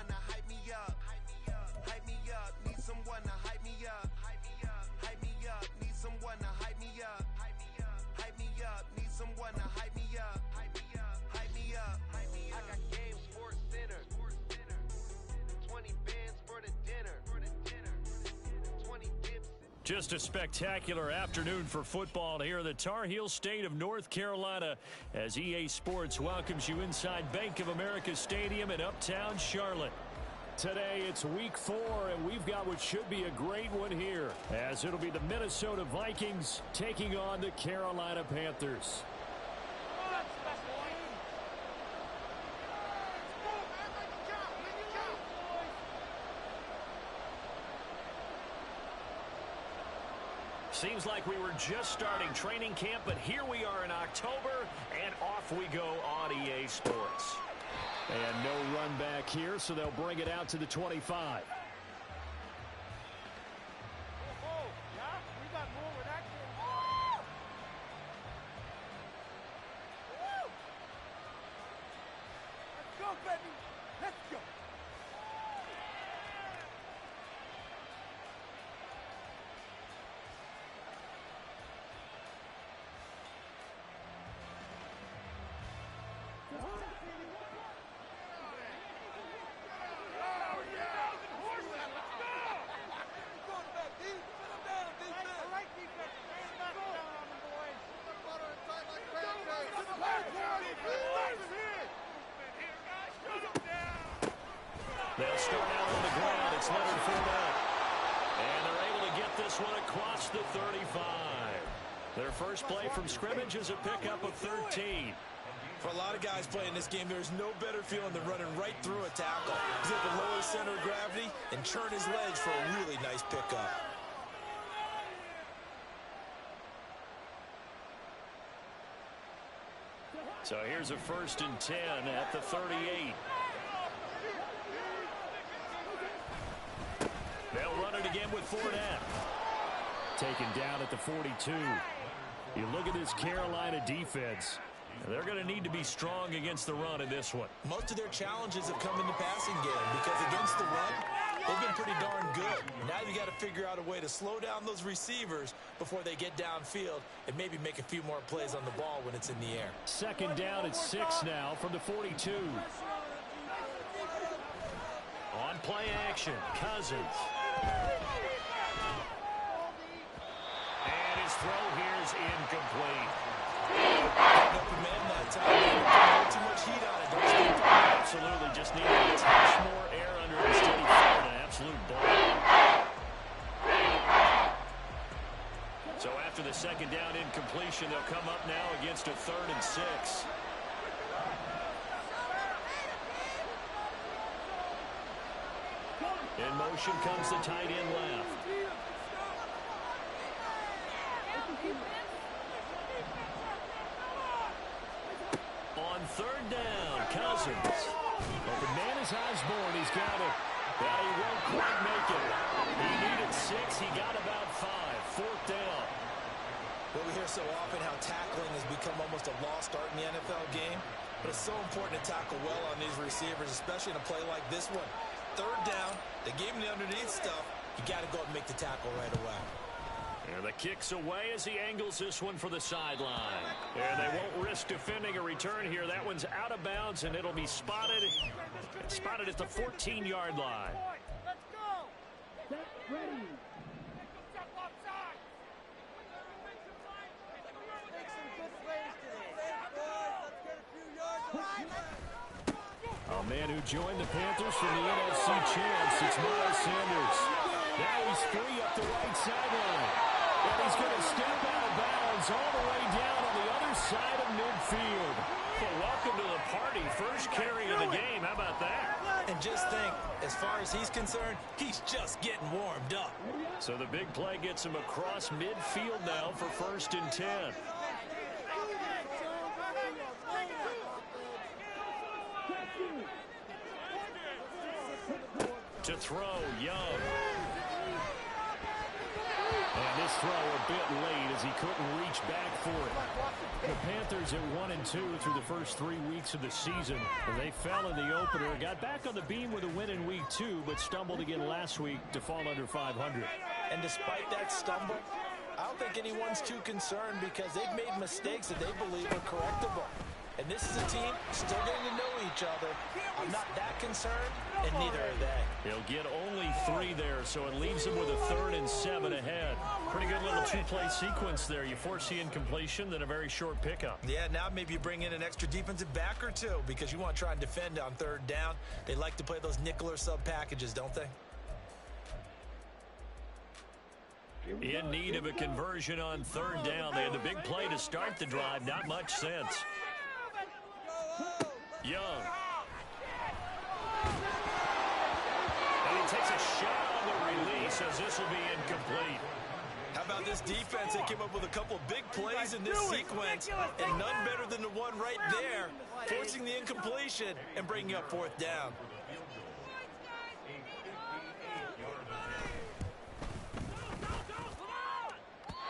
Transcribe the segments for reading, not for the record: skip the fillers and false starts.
someone to hype me up. Hype me up, need someone to hype me up. Hype me up, need someone to hype me up. Hype me up, need someone to hype me up. Hype me up. I got game sports center. 20 bands for the dinner. 20 dips. Just a spectacular afternoon for football here in the Tar Heel state of North Carolina as EA Sports welcomes you inside Bank of America Stadium in uptown Charlotte. Today it's week 4, and we've got what should be a great one here, as it'll be the Minnesota Vikings taking on the Carolina Panthers. Seems like we were just starting training camp, but here we are in October, and off we go on EA Sports. And no run back here, so they'll bring it out to the 25. Let's go, baby. Let's go. They'll start out on the ground. It's Leonard Fournette. And they're able to get this one across the 35. Their first play from scrimmage is a pickup of 13. For a lot of guys playing this game, there's no better feeling than running right through a tackle. He's able to lower his center of gravity and turn his legs for a really nice pickup. So here's a 1st and 10 at the 38. They'll run it again with Fournette. Taken down at the 42. You look at this Carolina defense. They're going to need to be strong against the run in this one. Most of their challenges have come in the passing game because against the run, they've been pretty darn good. Now you got to figure out a way to slow down those receivers before they get downfield and maybe make a few more plays on the ball when it's in the air. 2nd down at 6 now from the 42. On play action, Cousins. And his throw here is incomplete. Too much heat on it. Absolutely, just needed a touch more air under him instead he fired an absolute ball. So after the 2nd down incompletion, they'll come up now against a 3rd and 6. In motion comes the tight end left. On 3rd down, Cousins. Open man is Osborne. He's got it. Yeah, he won't quite make it. He needed 6. He got about 5. 4th down. Well, we hear so often how tackling has become almost a lost art in the NFL game. But it's so important to tackle well on these receivers, especially in a play like this one. 3rd down, they gave him the underneath stuff. You got to go and make the tackle right away. And the kick's away as he angles this one for the sideline. And they won't risk defending a return here. That one's out of bounds, and it'll be spotted at the 14-yard line. Let's go. Set ready. A man who joined the Panthers from the NFC champs, it's Miles Sanders. Now he's free up the right sideline. And he's going to step out of bounds all the way down on the other side of midfield. Well, welcome to the party. First carry of the game. How about that? And just think, as far as he's concerned, he's just getting warmed up. So the big play gets him across midfield now for 1st and 10. To throw, Young. And this his throw a bit late as he couldn't reach back for it. The Panthers at 1-2 through the first 3 weeks of the season. They fell in the opener, got back on the beam with a win in week 2, but stumbled again last week to fall under 500. And despite that stumble, I don't think anyone's too concerned because they've made mistakes that they believe are correctable. And this is a team still getting to know each other. I'm not that concerned, and neither are they. He'll get only 3 there, so it leaves him with a 3rd and 7 ahead. Pretty good little 2-play sequence there. You force the incompletion, then a very short pickup. Yeah, now maybe you bring in an extra defensive back or two because you want to try and defend on 3rd down. They like to play those nickel or sub packages, don't they? In need of a conversion on 3rd down. They had the big play to start the drive. Not much sense. Young. And he takes a shot on the release as this will be incomplete. How about this defense? They came up with a couple of big plays in this sequence, and none better than the one right there, forcing the incompletion and bringing up 4th down.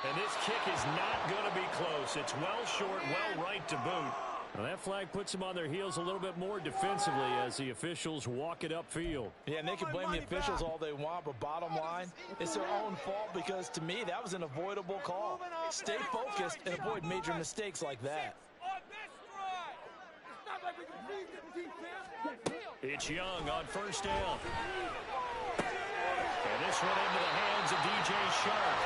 And this kick is not going to be close. It's well short, well right to boot. Well, that flag puts them on their heels a little bit more defensively as the officials walk it upfield. Yeah, and they can blame the officials all they want, but bottom line, it's their own fault because, to me, that was an avoidable call. Stay focused and avoid major mistakes like that. It's Young on 1st down. And this one into the hands of DJ Sharp.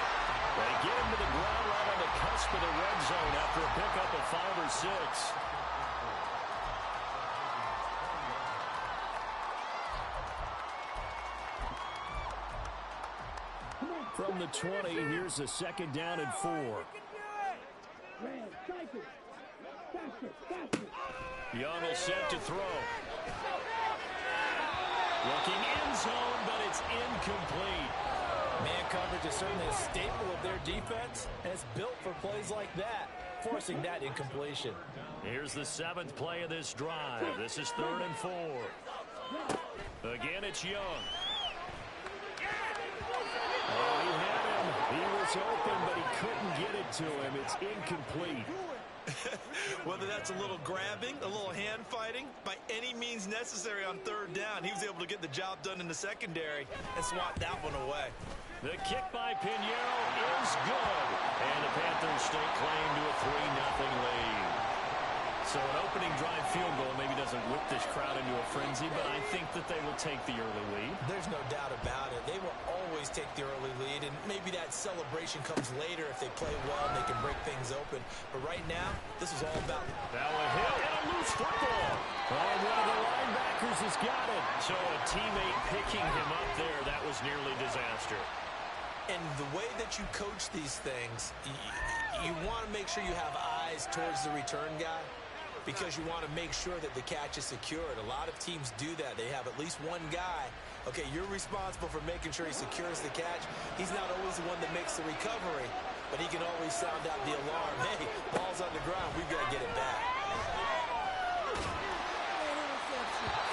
They get him to the ground right on the cusp of the red zone after a pickup of 5 or 6. From the 20, here's a 2nd down and 4. Young will set to throw. Looking end zone, but it's incomplete. Man coverage is certainly a staple of their defense, and it's built for plays like that, forcing that incompletion. Here's the 7th play of this drive. This is 3rd and 4. Again, it's Young. Oh, he had him. He was open, but he couldn't get it to him. It's incomplete. Whether that's a little grabbing, a little hand fighting, by any means necessary on 3rd down, he was able to get the job done in the secondary and swat that one away. The kick by Pinheiro is good. And the Panthers stake claim to a 3-0 lead. So an opening drive field goal maybe doesn't whip this crowd into a frenzy, but I think that they will take the early lead. There's no doubt about it. They will always take the early lead, and maybe that celebration comes later if they play well and they can break things open. But right now, this is all about... Now a hit and a loose football. Oh, one of the linebackers has got it. So a teammate picking him up there, that was nearly disaster. And the way that you coach these things, you want to make sure you have eyes towards the return guy, because you want to make sure that the catch is secured. A lot of teams do that. They have at least one guy. Okay, you're responsible for making sure he secures the catch. He's not always the one that makes the recovery, but he can always sound out the alarm. Hey, ball's on the ground. We've got to get it back.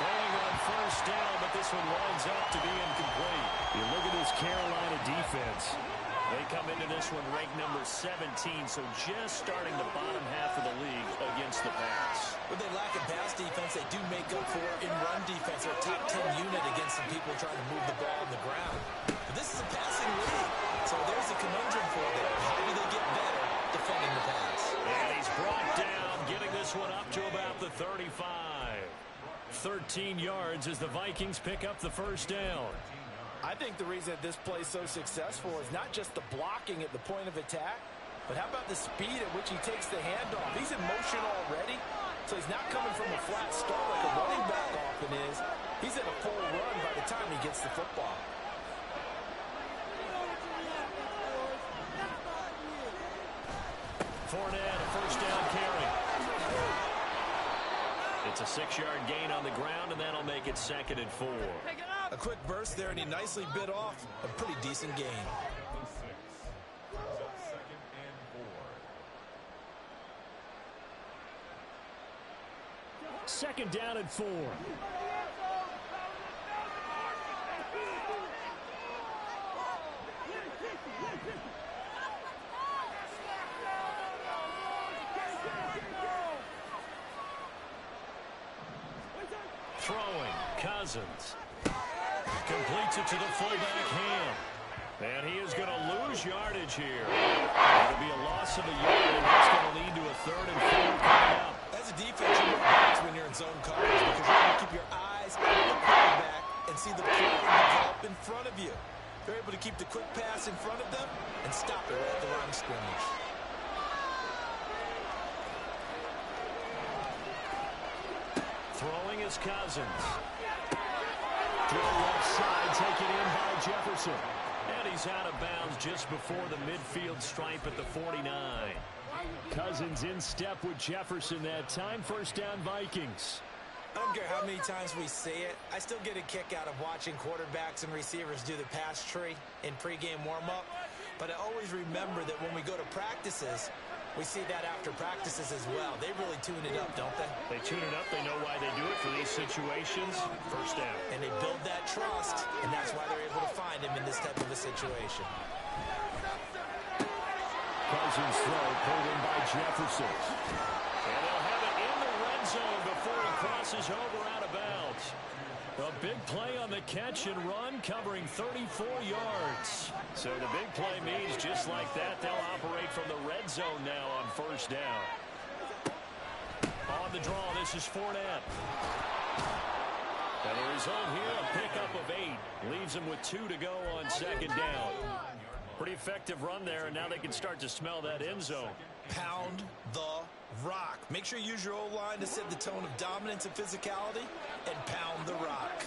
Falling on 1st down, but this one winds up to be incomplete. You look at this Carolina defense. They come into this one ranked number 17, so just starting the bottom half of the league against the pass. When they lack in pass defense, they do make up for it in run defense. They're a top 10 unit against some people trying to move the ball on the ground. But this is a passing league, so there's a conundrum for them. How do they get better defending the pass? And he's brought down, getting this one up to about the 35. 13 yards as the Vikings pick up the 1st down. I think the reason that this play is so successful is not just the blocking at the point of attack, but how about the speed at which he takes the handoff? He's in motion already, so he's not coming from a flat start like a running back often is. He's in a full run by the time he gets the football. Fournette, a 1st down carry. It's a 6-yard gain on the ground, and that'll make it 2nd and 4. A quick burst there, and he nicely bit off a pretty decent gain. Second down and 4. throwing. Cousins. Completes it to the fullback Ham. And he is going to lose yardage here. It'll be a loss of a yard, and that's going to lead to a 3rd and 4 coming up. As a defense, you want backs when you're in zone coverage because you're able to keep your eyes on the quarterback and see the play develop in front of you. They're able to keep the quick pass in front of them and stop it right at the line of scrimmage. Throwing is Cousins. Throw left side, taken in by Jefferson. And he's out of bounds just before the midfield stripe at the 49. Cousins in step with Jefferson that time. 1st down Vikings. I don't care how many times we see it. I still get a kick out of watching quarterbacks and receivers do the pass tree in pregame warm-up. But I always remember that when we go to practices, we see that after practices as well. They really tune it up, don't they? They tune it up. They know why they do it for these situations. 1st down. And they build that trust, and that's why they're able to find him in this type of a situation. Cousins throw pulled in by Jefferson. And they'll have it in the red zone before he crosses over out of bounds. A big play on the catch and run, covering 34 yards. So the big play means just like that, they'll operate from the red zone now on 1st down. On the draw, this is Fournette. And the result here, a pickup of 8. Leaves them with 2 to go on 2nd down. Pretty effective run there, and now they can start to smell that end zone. Pound the rock. Make sure you use your O-line to set the tone of dominance and physicality, and pound the rock.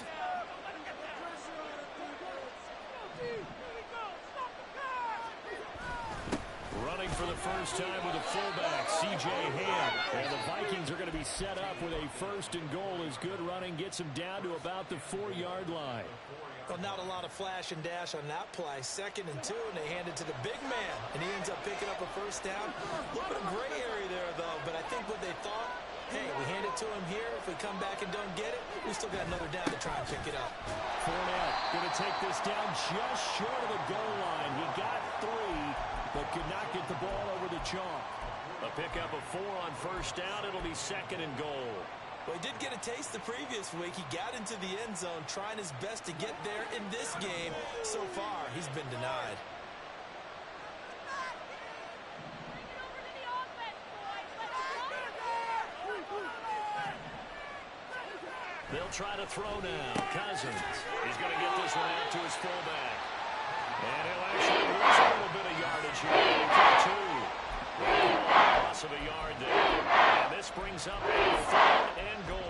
Running for the first time with a fullback, C.J. Ham. And the Vikings are going to be set up with a 1st and goal as good running gets them down to about the 4-yard line. Well, not a lot of flash and dash on that play. 2nd and 2, and they hand it to the big man, and he ends up picking up a 1st down. A little bit of gray area there, though, but I think what they thought, hey, we hand it to him here. If we come back and don't get it, we still got another down to try and pick it up. Fournette going to take this down just short of the goal line. He got 3, but could not get the ball over the chalk. A pickup of 4 on 1st down. It'll be 2nd and goal. Well, he did get a taste the previous week. He got into the end zone, trying his best to get there in this game. So far, he's been denied. They'll try to throw now. Cousins. He's going to get this one out to his fullback. And he'll actually lose a little bit of yardage here. Loss of a yard there. And this brings up a 3rd and goal.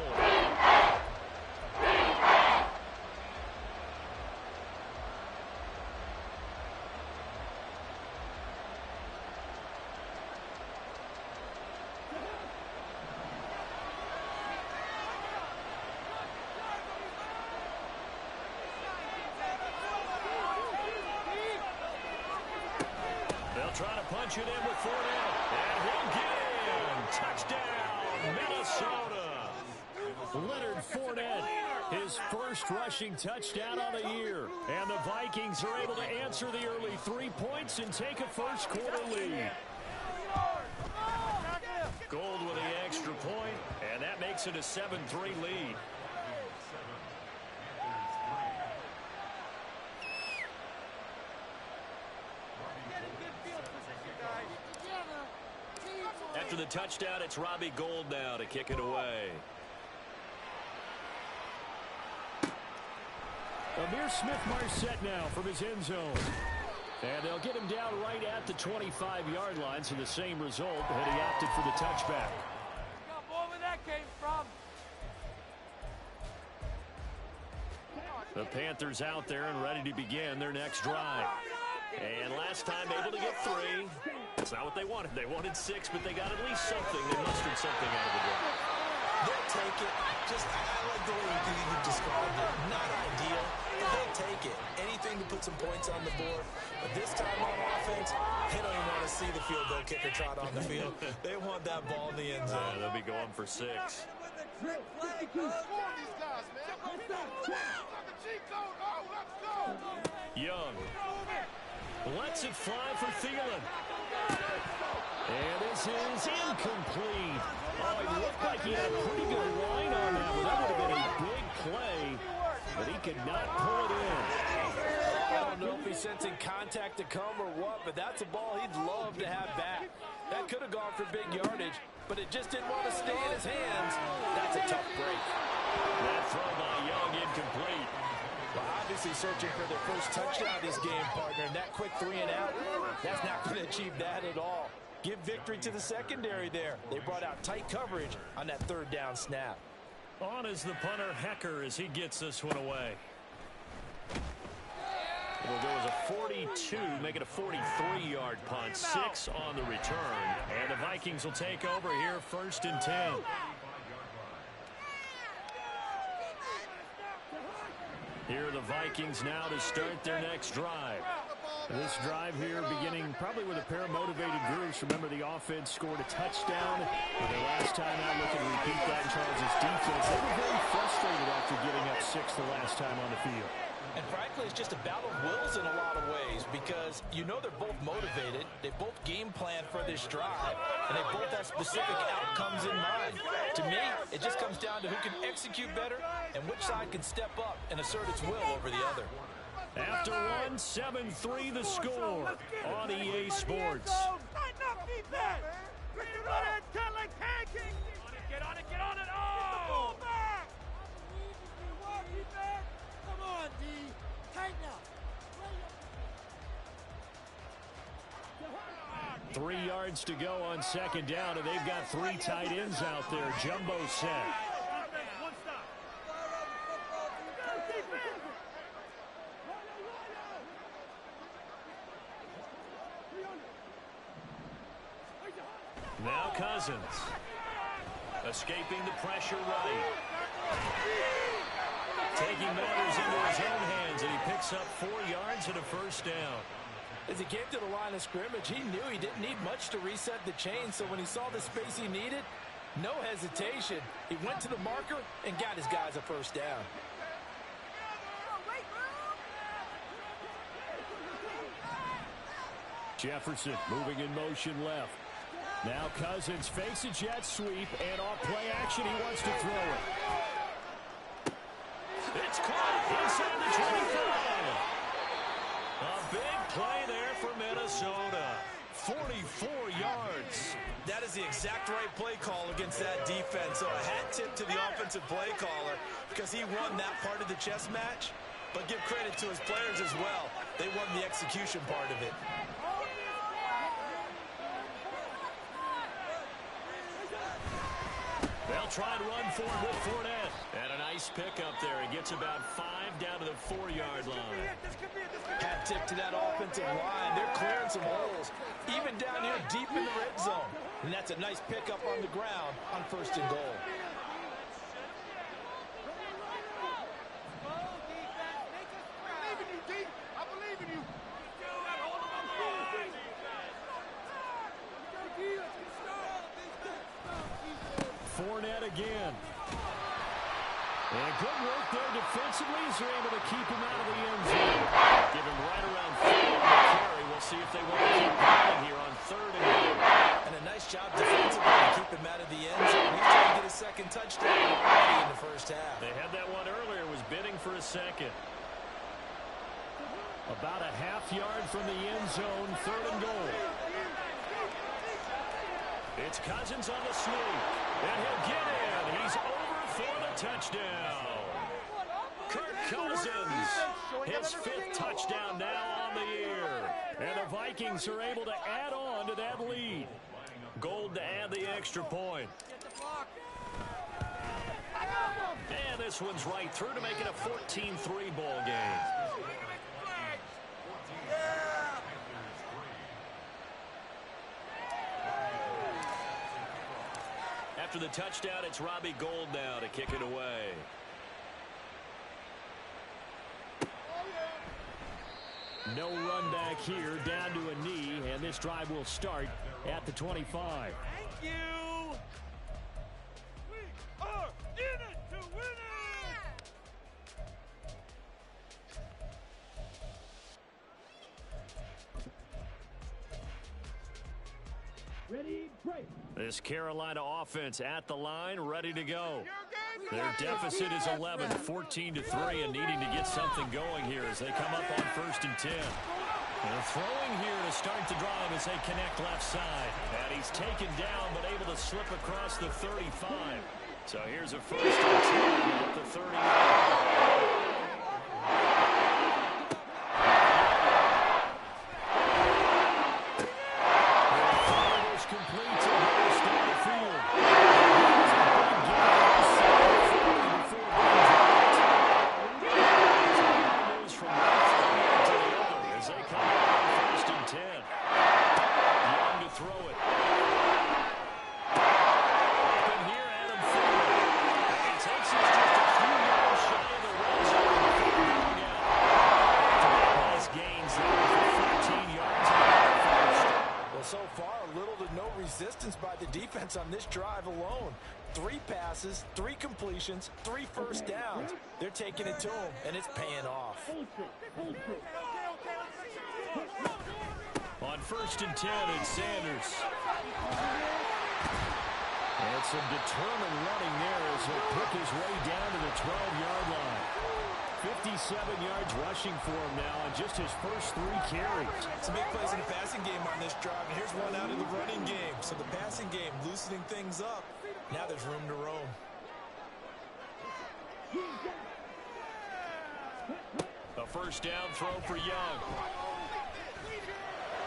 Trying to punch it in with Fournette. And he'll get in. Touchdown, Minnesota. Leonard Fournette, his 1st rushing touchdown on the year. And the Vikings are able to answer the early 3 points and take a 1st quarter lead. Gold with the extra point, and that makes it a 7-3 lead. After the touchdown, it's Robbie Gould now to kick it away. Amir Smith-Marset now from his end zone. And they'll get him down right at the 25-yard line, so the same result, and he opted for the touchback. Got more where that came from. The Panthers out there and ready to begin their next drive. And last time able to get 3. That's not what they wanted. They wanted 6, but they got at least something. They mustered something out of the game. They'll take it. I like the way you described it. Not ideal, but they'll take it. Anything to put some points on the board. But this time on offense, they don't even want to see the field goal kicker trot on the field. They want that ball in the end zone. Yeah, they'll be going for 6. Young lets it fly for Thielen. And this is incomplete. Oh, it looked like he had a pretty good line on that, but that would have been a big play, but he could not pull it in. I don't know if he's sensing contact to come or what, but that's a ball he'd love to have back. That could have gone for big yardage, but it just didn't want to stay in his hands. That's a tough break. That throw by Young incomplete. Well, obviously searching for their first touchdown this game, partner, and that quick 3 and out, that's not going to achieve that at all. Give victory to the secondary there. They brought out tight coverage on that 3rd down snap. On is the punter, Hecker, as he gets this one away. It'll go as a 42, make it a 43-yard punt. 6 on the return. And the Vikings will take over here, 1st and 10. Here are the Vikings now to start their next drive. This drive here beginning probably with a pair of motivated groups. Remember, the offense scored a touchdown. Their last time out, looking to repeat that in Charles' defense. They were very frustrated after giving up 6 the last time on the field. And frankly, it's just a battle of wills in a lot of ways because you know they're both motivated. They both game plan for this drive, and they both have specific outcomes in mind. To me, it just comes down to who can execute better and which side can step up and assert its will over the other. After one, 7-3 the score on EA Sports. Get on it, oh! Come on, D. Tighten up. 3 yards to go on 2nd down, and they've got 3 tight ends out there. Jumbo set. Now Cousins. Escaping the pressure right. Taking matters into his own hands, and he picks up 4 yards and a 1st down. As he came to the line of scrimmage, he knew he didn't need much to reset the chain, so when he saw the space he needed, no hesitation. He went to the marker and got his guys a 1st down. Jefferson moving in motion left. Now Cousins fakes a jet sweep, and off play action, he wants to throw it. It's caught inside the 25. A big play there for Minnesota. 44 yards. That is the exact right play call against that defense. So a hat tip to the offensive play caller because he won that part of the chess match. But give credit to his players as well. They won the execution part of it. They'll try and run for it with Fournette. And a nice pickup there. He gets about 5 down to the 4-yard line. Hat tip to that offensive line. They're clearing some holes, even down here deep in the red zone. And that's a nice pickup on the ground on 1st and goal. Fournette again. And good work there defensively as they're able to keep him out of the end zone. Give him right around 4 on the carry. We'll see if they want to keep going here on 3rd and goal. And a nice job defensively to keep him out of the end zone. He's trying to get his 2nd touchdown already in the 1st half. They had that one earlier, was bidding for a 2nd. About a half yard from the end zone, 3rd and goal. It's Cousins on the sweep, and he'll get in. He's over for the touchdown. Kirk Cousins, his 5th touchdown now on the year. And the Vikings are able to add on to that lead. Gold to add the extra point. And this one's right through to make it a 14-3 ball game. After the touchdown, it's Robbie Gould now to kick it away. No run back here, down to a knee, and this drive will start at the 25. Thank you. We are in it to win it. This Carolina offense at the line, ready to go. Their deficit is 11, 14-3, and needing to get something going here as they come up on 1st and 10. They're throwing here to start the drive as they connect left side. And he's taken down, but able to slip across the 35. So here's a 1st and 10 at the 30. Resistance by the defense on this drive alone. 3 passes, 3 completions, 3 first downs. They're taking it to him, and it's paying off. On 1st and 10, it's Sanders. And some determined running there as he'll pick his way down to the 12-yard line. 57 yards rushing for him now on just his first 3 carries. Some big plays in the passing game on this drive, and here's one out of the running game. So the passing game loosening things up. Now there's room to roam. A first down throw for Young.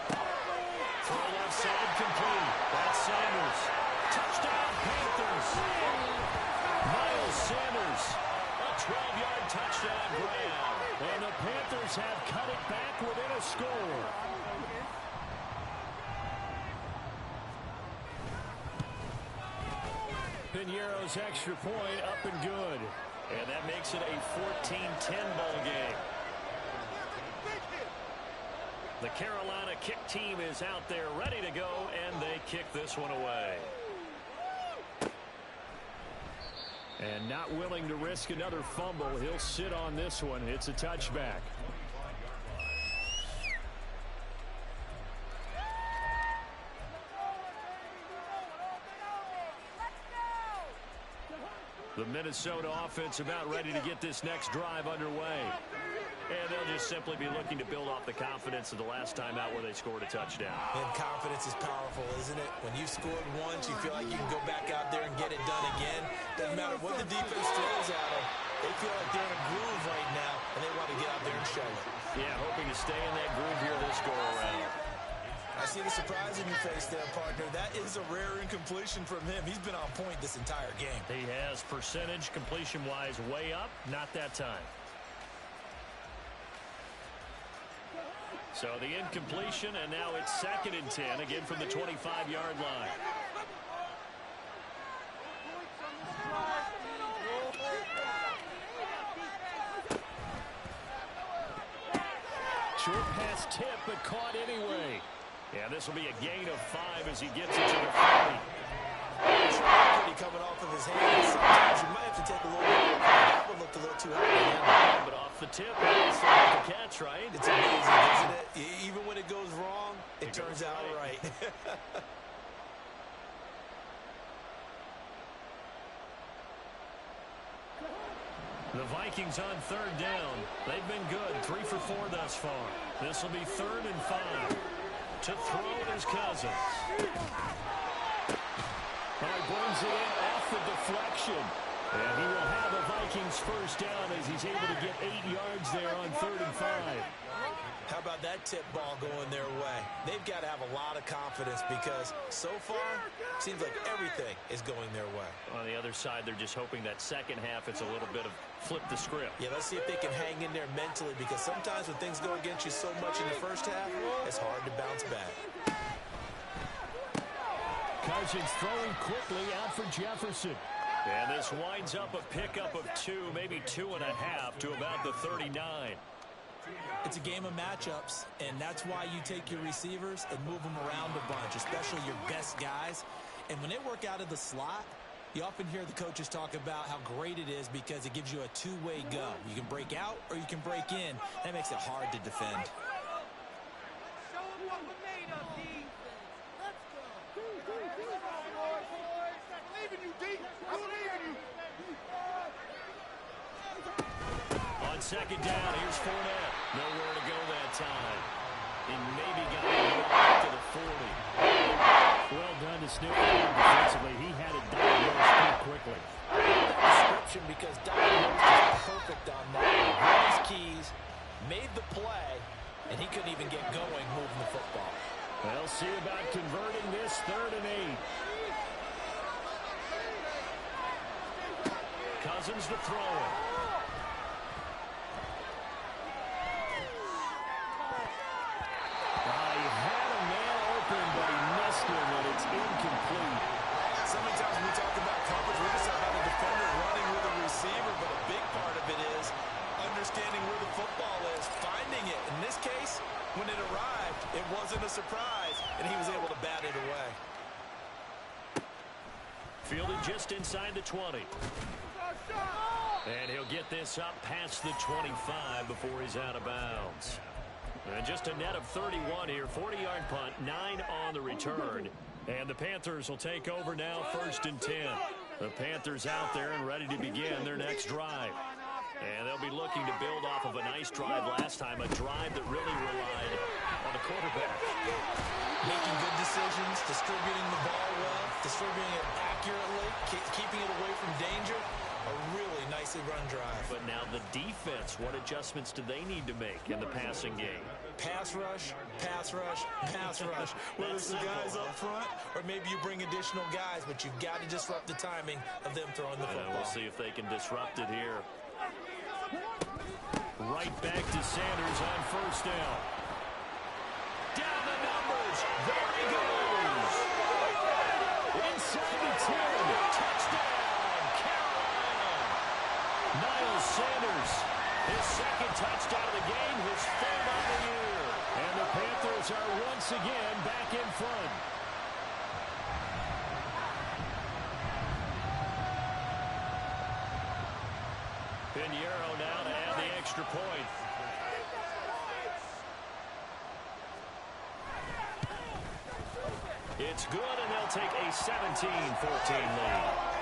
Throw left side complete. That's Sanders. Touchdown Panthers. Miles Sanders. 12-yard touchdown grab. And the Panthers have cut it back within a score. Piñeiro's extra point up and good. And that makes it a 14-10 ball game. The Carolina kick team is out there ready to go, and they kick this one away. And not willing to risk another fumble. He'll sit on this one. It's a touchback. The Minnesota offense about ready to get this next drive underway. And they'll just simply be looking to build off the confidence of the last time out where they scored a touchdown. And confidence is powerful, isn't it? When you scored once, you feel like you can go back out there and get it done again. Doesn't matter what the defense throws at them. They feel like they're in a groove right now, and they want to get out there and show it. Yeah, hoping to stay in that groove here this go-around. I see the surprise in your face there, partner. That is a rare incompletion from him. He's been on point this entire game. He has percentage completion-wise way up. Not that time. So the incompletion, and now it's 2nd and 10, again from the 25-yard line. Short pass tip, but caught anyway. Yeah, this will be a gain of 5 as he gets it to the 40. Coming off of his hands. Sometimes you might have to take a little bit. That one looked a little too high. But off the tip, it's like the catch, right? It's amazing, isn't it? Even when it goes wrong, it turns out right. The Vikings on 3rd down. They've been good. 3 for 4 thus far. This will be 3rd and 5. To throw is Cousins. Brings it in off the deflection. And he will have a Vikings first down as he's able to get 8 yards there on 3rd and 5. How about that tip ball going their way? They've got to have a lot of confidence because so far, seems like everything is going their way. On the other side, they're just hoping that second half it's a little bit of flip the script. Yeah, let's see if they can hang in there mentally because sometimes when things go against you so much in the first half, it's hard to bounce back. Cousins throwing quickly out for Jefferson. And this winds up a pickup of 2, maybe 2.5 to about the 39. It's a game of matchups, and that's why you take your receivers and move them around a bunch, especially your best guys. And when they work out of the slot, you often hear the coaches talk about how great it is because it gives you a two-way go. You can break out or you can break in. That makes it hard to defend. On second down, here's Fournette. Nowhere to go that time. He maybe got it to the 40. Well done to sniff it out defensively. He had it diagnosed pretty quickly. Description, because diagnosed is perfect on that. Had his keys, made the play, and he couldn't even get going moving the football. They'll see about converting this 3rd and 8. Cousins to throw it. He had a man open, but he missed him, and it's incomplete. So many times when we talk about coverage, we just talk about the defender running with a receiver, but a big part of it is understanding where the football is, finding it. In this case, when it arrived, it wasn't a surprise, and he was able to bat it away. Fielded just inside the 20. And he'll get this up past the 25 before he's out of bounds. And just a net of 31 here. 40-yard punt, 9 on the return. And the Panthers will take over now, 1st and 10. The Panthers out there and ready to begin their next drive. And they'll be looking to build off of a nice drive last time, a drive that really relied on the quarterback. Making good decisions, distributing the ball well, distributing it accurately, keeping it away from danger. A really nicely run drive. But now the defense, what adjustments do they need to make in the passing game? Pass rush, pass rush, pass rush. Whether it's the guys up front or maybe you bring additional guys, but you've got to disrupt the timing of them throwing the football. We'll see if they can disrupt it here. Right back to Sanders on 1st down. Down the numbers. There he goes. Inside the 10. Touchdown. Miles Sanders, his 2nd touchdown of the game, his 3rd on the year. And the Panthers are once again back in front. Pinheiro now to add the extra point. It's good, and they'll take a 17-14 lead.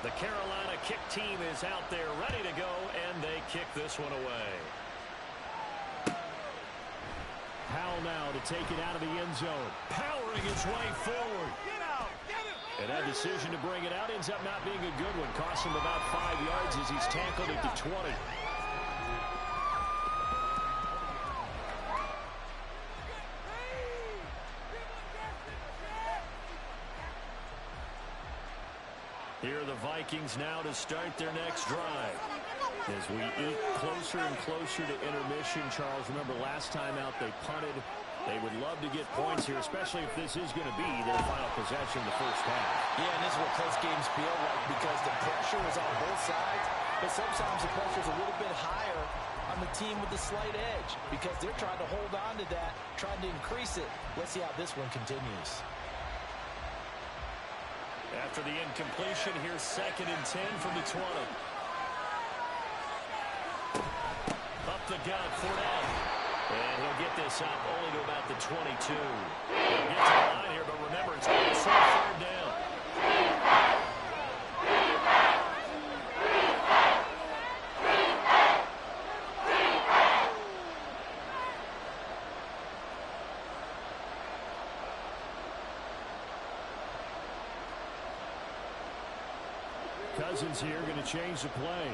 The Carolina kick team is out there ready to go, and they kick this one away. Howell now to take it out of the end zone. Powering his way forward. And that decision to bring it out ends up not being a good one. Costs him about 5 yards as he's tackled at the 20. Here are the Vikings now to start their next drive. As we eat closer and closer to intermission, Charles, remember last time out they punted. They would love to get points here, especially if this is going to be their final possession in the first half. Yeah, and this is what close games feel like because the pressure is on both sides, but sometimes the pressure is a little bit higher on the team with the slight edge because they're trying to hold on to that, trying to increase it. Let's see how this one continues. After the incompletion, here's 2nd and 10 from the 20. Up the gut, Fournette. And he'll get this up only to about the 22. He'll get to the line here, but remember, it's also 3rd down. Cousins here going to change the play.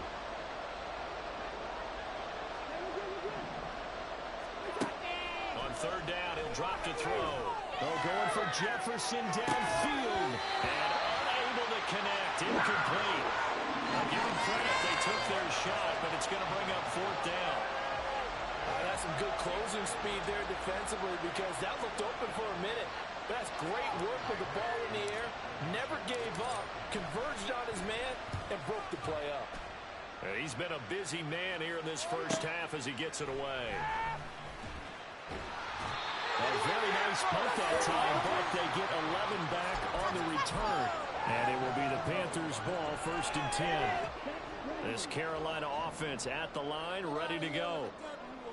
On 3rd down, he'll drop to throw. Oh, going for Jefferson downfield. And unable to connect. Incomplete. I'll give them credit. They took their shot, but it's going to bring up 4th down. That's some good closing speed there defensively because that looked open for a minute. That's great work with the ball in the air. Never gave up, converged on his man, and broke the play up. He's been a busy man here in this first half as he gets it away. A very nice punt that time, but they get 11 back on the return. And it will be the Panthers' ball, 1st and 10. This Carolina offense at the line, ready to go.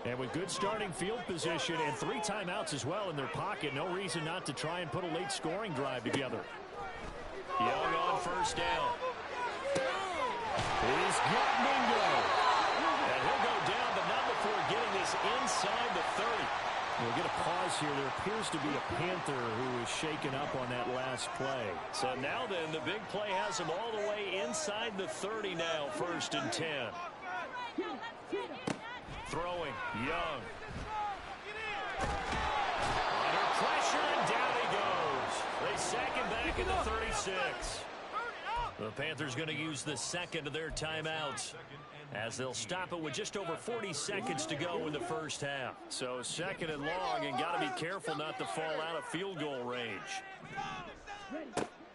And with good starting field position and 3 timeouts as well in their pocket, no reason not to try and put a late scoring drive together. Young on 1st down. He's got Mingo. And he'll go down, but not before getting this inside the 30. We'll get a pause here. There appears to be a Panther who is shaken up on that last play. So now then, the big play has him all the way inside the 30 now, 1st and 10. Throwing, Young. Under pressure, and down he goes. They sack him back at the 36. The Panthers going to use the second of their timeouts, as they'll stop it with just over 40 seconds to go in the first half. So 2nd and long, and got to be careful not to fall out of field goal range.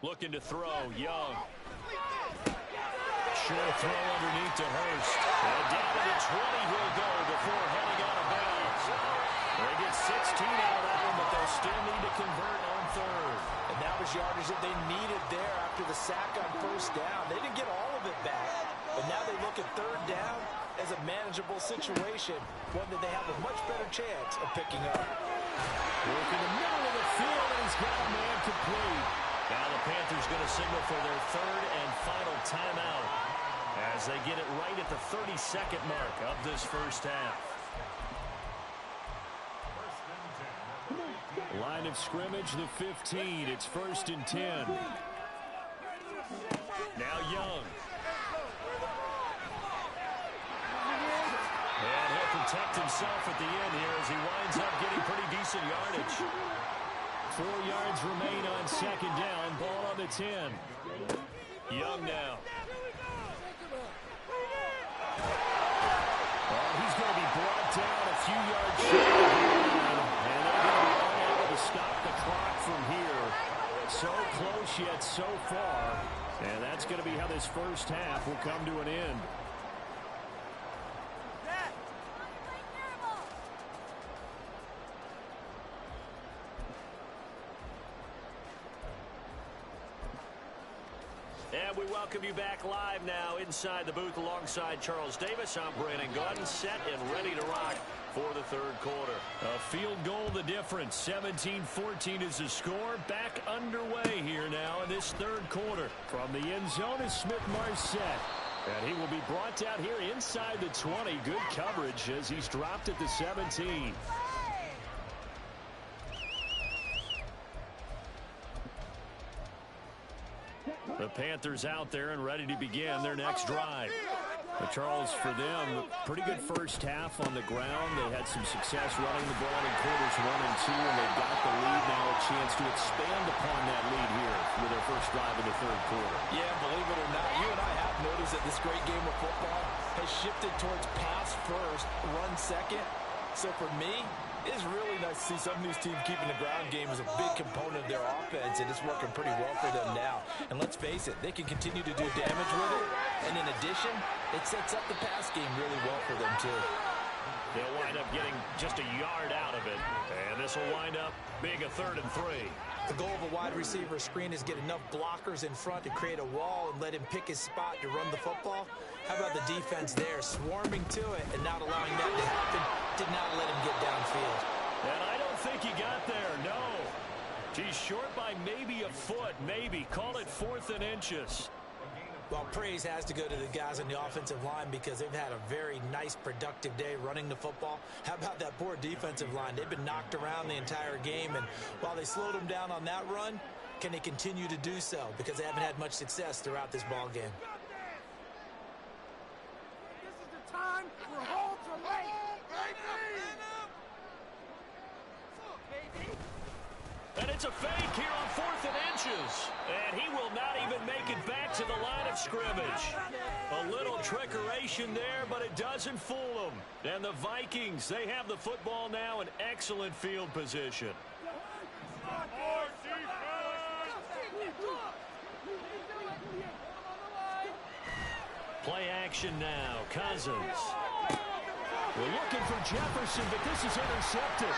Looking to throw, Young. Short throw underneath to Hurst. And down to the 20 he'll go before heading out of bounds. They get 16 out of that one, but they'll still need to convert on 3rd. And that was yardage that they needed there after the sack on 1st down. They didn't get all of it back, but now they look at 3rd down as a manageable situation, one that they have a much better chance of picking up. Work in the middle of the field, and he's got a man complete. Now the Panthers going to signal for their 3rd and final timeout as they get it right at the 32nd mark of this first half. Line of scrimmage, the 15. It's 1st and 10. Now Young. And he'll protect himself at the end here as he winds up getting pretty decent yardage. 4 yards remain on 2nd down. Ball on the 10. Young now. Oh, he's going to be brought down a few yards short of the line. And they're going to be unable to stop the clock from here. So close yet so far. And that's going to be how this first half will come to an end. And we welcome you back live now inside the booth alongside Charles Davis. I'm Brandon Gaudin, set and ready to rock for the 3rd quarter. A field goal the difference. 17-14 is the score. Back underway here now in this 3rd quarter. From the end zone is Smith-Marset. And he will be brought down here inside the 20. Good coverage as he's dropped at the 17. The Panthers out there and ready to begin their next drive. But Charles, for them, pretty good first half on the ground. They had some success running the ball in quarters 1 and 2, and they've got the lead now, a chance to expand upon that lead here with their first drive in the 3rd quarter. Yeah, believe it or not, you and I have noticed that this great game of football has shifted towards pass first, run second. So for me, it's really nice to see some of these teams keeping the ground game as a big component of their offense, and it's working pretty well for them now. And let's face it, they can continue to do damage with it. And in addition, it sets up the pass game really well for them, too. They'll wind up getting just a yard out of it. And this will wind up being a 3rd and 3. The goal of a wide receiver screen is get enough blockers in front to create a wall and let him pick his spot to run the football. How about the defense there, swarming to it and not allowing that to happen? Did not let him get downfield. And I don't think he got there, no. He's short by maybe a foot, maybe. Call it 4th and inches. Well, praise has to go to the guys on the offensive line because they've had a very nice, productive day running the football. How about that poor defensive line? They've been knocked around the entire game, and while they slowed them down on that run, can they continue to do so? Because they haven't had much success throughout this ball game. This is the time for home to make. And it's a fake here on 4th and inches. And he will not even make it back to the line of scrimmage. A little trickeration there, but it doesn't fool them. And the Vikings, they have the football now in excellent field position. Play action now. Cousins. We're looking for Jefferson, but this is intercepted.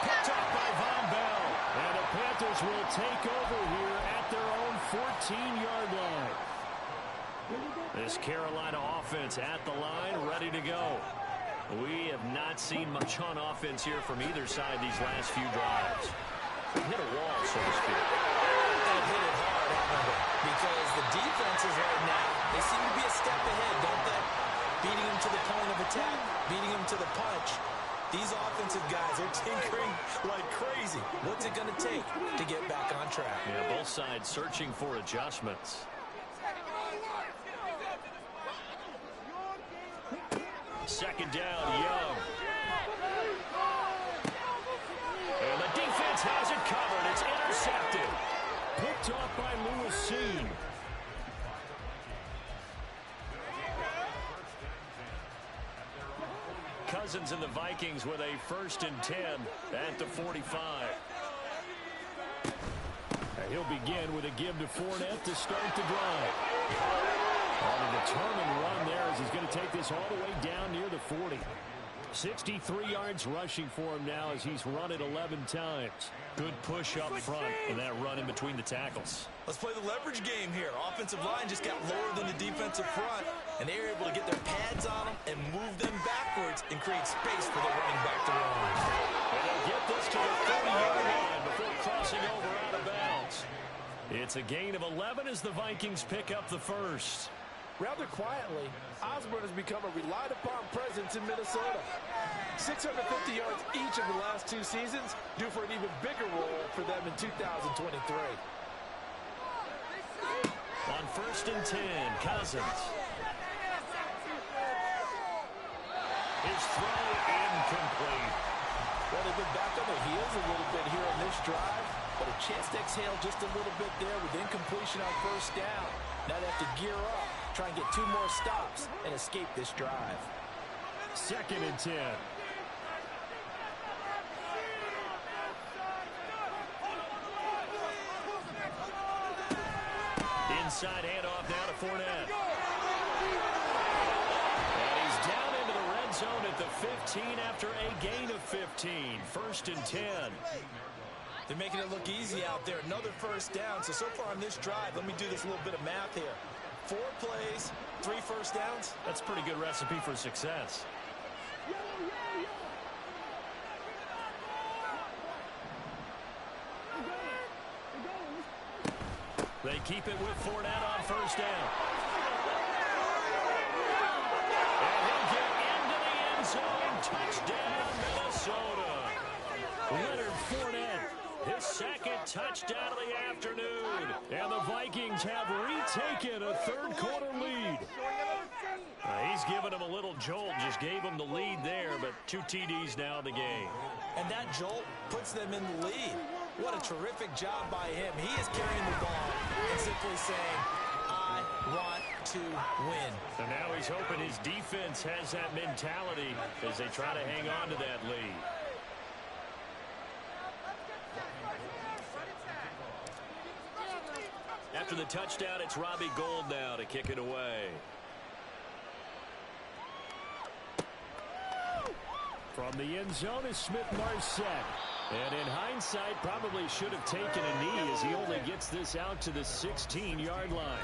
Picked up by Von Bell. And the Panthers will take over here at their own 15-yard line. This Carolina offense at the line, ready to go. We have not seen much on offense here from either side these last few drives. Hit a wall, so to speak. They've hit it hard, haven't they? Because the defenses right now, they seem to be a step ahead, don't they? Beating them to the point of attack, beating them to the punch. These offensive guys are tinkering like crazy. What's it going to take to get back on track? Yeah, both sides searching for adjustments. Second down, Young. And the defense has it covered. It's intercepted. Picked off by Lewis Seen. Cousins and the Vikings with a 1st and 10 at the 45. He'll begin with a give to Fournette to start the drive. On a determined run there as he's going to take this all the way down near the 40. 63 yards rushing for him now as he's run it 11 times. Good push up front and that run in between the tackles. Let's play the leverage game here. Offensive line just got lower than the defensive front, and they were able to get their pads on them and move them backwards and create space for the running back to run. And they'll get this to the 30-yard line before crossing over out of bounds. It's a gain of 11 as the Vikings pick up the first. Rather quietly, Osborne has become a relied-upon presence in Minnesota. 650 yards each of the last 2 seasons, due for an even bigger role for them in 2023. On 1st and 10, Cousins. His throw incomplete. Well, they've been back on their heels a little bit here on this drive, but a chance to exhale just a little bit there with incompletion on 1st down. Now they have to gear up, try and get 2 more stops, and escape this drive. 2nd and 10. Inside handoff now to Fournette. And he's down into the red zone at the 15 after a gain of 15. 1st and 10. They're making it look easy out there. Another 1st down. So far on this drive, let me do this little bit of math here. 4 plays, 3 1st downs. That's a pretty good recipe for success. They keep it with Fournette on 1st down. And he'll get into the end zone. Touchdown, Minnesota. Leonard Fournette, his 2nd touchdown of the afternoon. And the Vikings have retaken a 3rd quarter lead. He's given him a little jolt, just gave him the lead there, but 2 TDs now in the game. And that jolt puts them in the lead. What a terrific job by him. He is carrying the ball and simply saying, I want to win. And now he's hoping his defense has that mentality as they try to hang on to that lead. After the touchdown, it's Robbie Gould now to kick it away. From the end zone is Smith-Marset. And in hindsight, probably should have taken a knee as he only gets this out to the 16-yard line.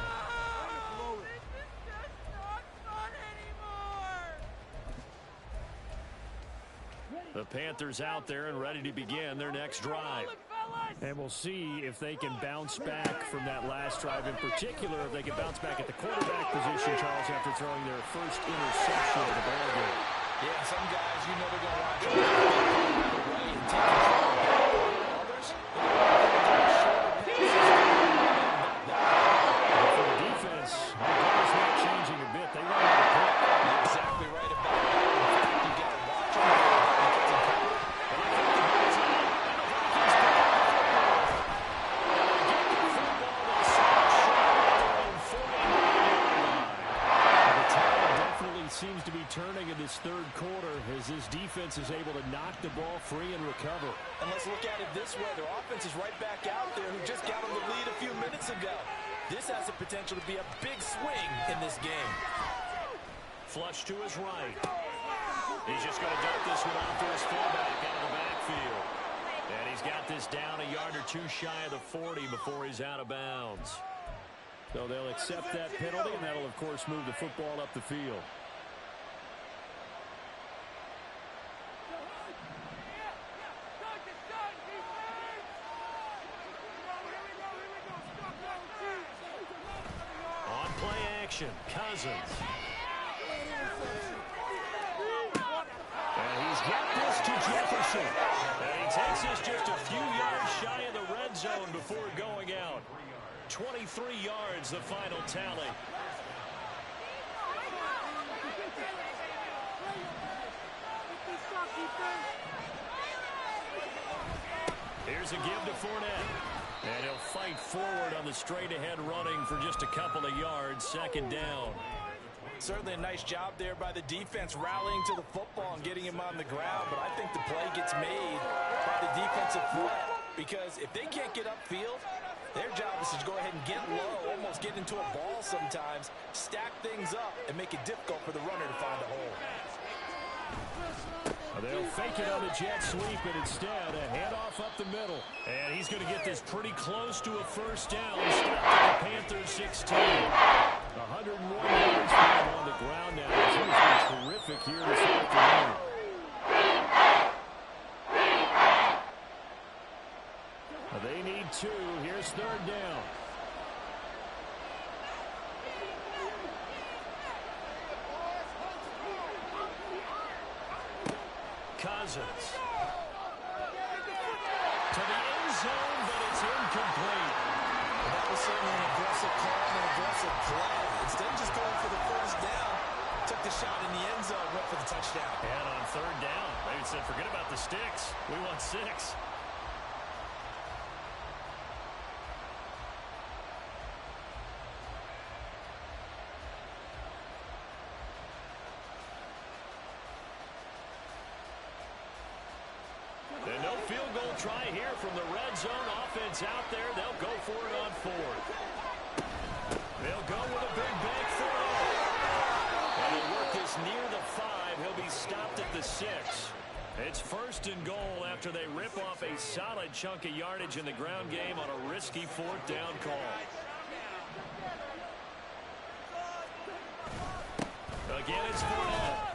The Panthers out there and ready to begin their next drive. And we'll see if they can bounce back from that last drive. In particular, if they can bounce back at the quarterback position, Charles, after throwing their first interception of the ball game. Yeah, some guys, you know they're going to watch them right and take control. Others, for the defense, the ball's not changing a bit. They run out of pick. You're exactly right about that. In fact, you got to watch them because of power. Seems to be turning in this 3rd quarter as this defense is able to knock the ball free and recover. And let's look at it this way. Their offense is right back out there who just got them the lead a few minutes ago. This has the potential to be a big swing in this game. Flush to his right. He's just going to dump this one off to his fullback out of the backfield. And he's got this down a yard or 2 shy of the 40 before he's out of bounds. So they'll accept that penalty, and that'll, of course, move the football up the field. On play action, Cousins. And he's got this to Jefferson. And he takes this just a few yards shy of the red zone before going out. 23 yards, the final tally. Here's a give to Fournette. And he'll fight forward on the straight-ahead running for just a couple of yards, second down. Certainly a nice job there by the defense rallying to the football and getting him on the ground, but I think the play gets made by the defensive front because if they can't get upfield, their job is to go ahead and get low, almost get into a ball sometimes, stack things up, and make it difficult for the runner to find a hole. They'll fake it on the jet sweep, and instead a handoff up the middle. And he's going to get this pretty close to a first down. Stop at the Panthers 16. 101 yards for him on the ground now. He's been terrific here this afternoon. They need two. Here's third down. Cousins. To the end zone, but it's incomplete. That was certainly an aggressive call and an aggressive play. Instead of just going for the first down, took the shot in the end zone, went for the touchdown. And on third down, they said, forget about the sticks. We want 6. And no field goal try here from the red zone. Offense out there. They'll go for it on 4th. They'll go with a big bank for it. And they'll work this near the 5. He'll be stopped at the 6. It's first and goal after they rip off a solid chunk of yardage in the ground game on a risky 4th down call. Again, it's Fournette.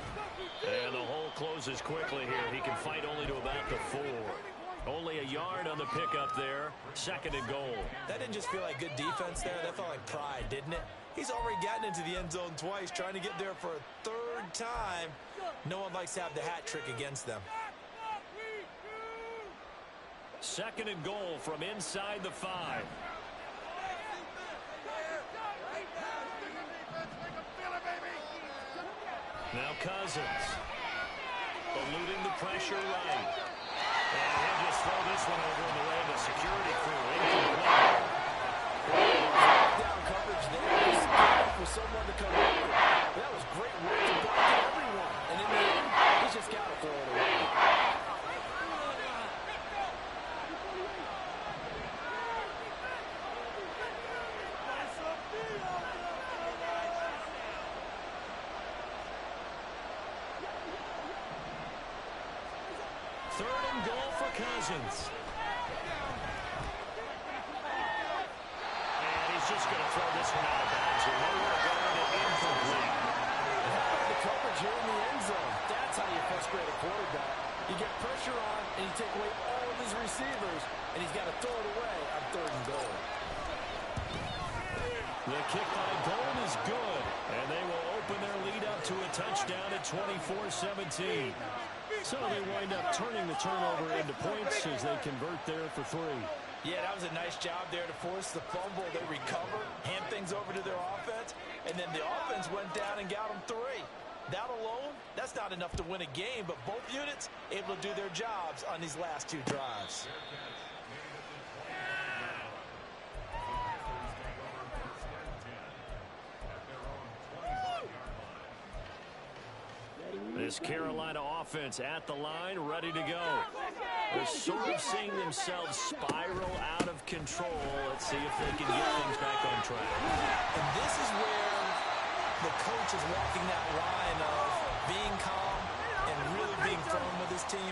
And the hole closes quickly here. He can fight only to about the 4. Only a yard on the pickup there. Second and goal. That didn't just feel like good defense there. That felt like pride, didn't it? He's already gotten into the end zone twice, trying to get there for a 3rd time. No one likes to have the hat trick against them. Second and goal from inside the 5. Now Cousins. Eluding the pressure right. And he'll just throw this one over in the way of the security crew. Incomplete. Down coverage there. Just for someone to come over. That was great work to block everyone. And in the end, he's just got to throw it away. Third and goal for Cousins. And he's just going to throw this one out of bounds here. Nowhere going to incomplete. And how about the coverage here in the end zone? That's how you frustrate a quarterback. You get pressure on, and you take away all of his receivers, and he's got to throw it away on third and goal. The kick by Gold is good, and they will open their lead up to a touchdown at 24-17. So they wind up turning the turnover into points as they convert there for 3. Yeah, that was a nice job there to force the fumble. They recover, hand things over to their offense, and then the offense went down and got them 3. That alone, that's not enough to win a game, but both units able to do their jobs on these last 2 drives. This Carolina offense at the line, ready to go. They're sort of seeing themselves spiral out of control. Let's see if they can get things back on track. And this is where the coach is walking that line of being calm and really being firm with his team.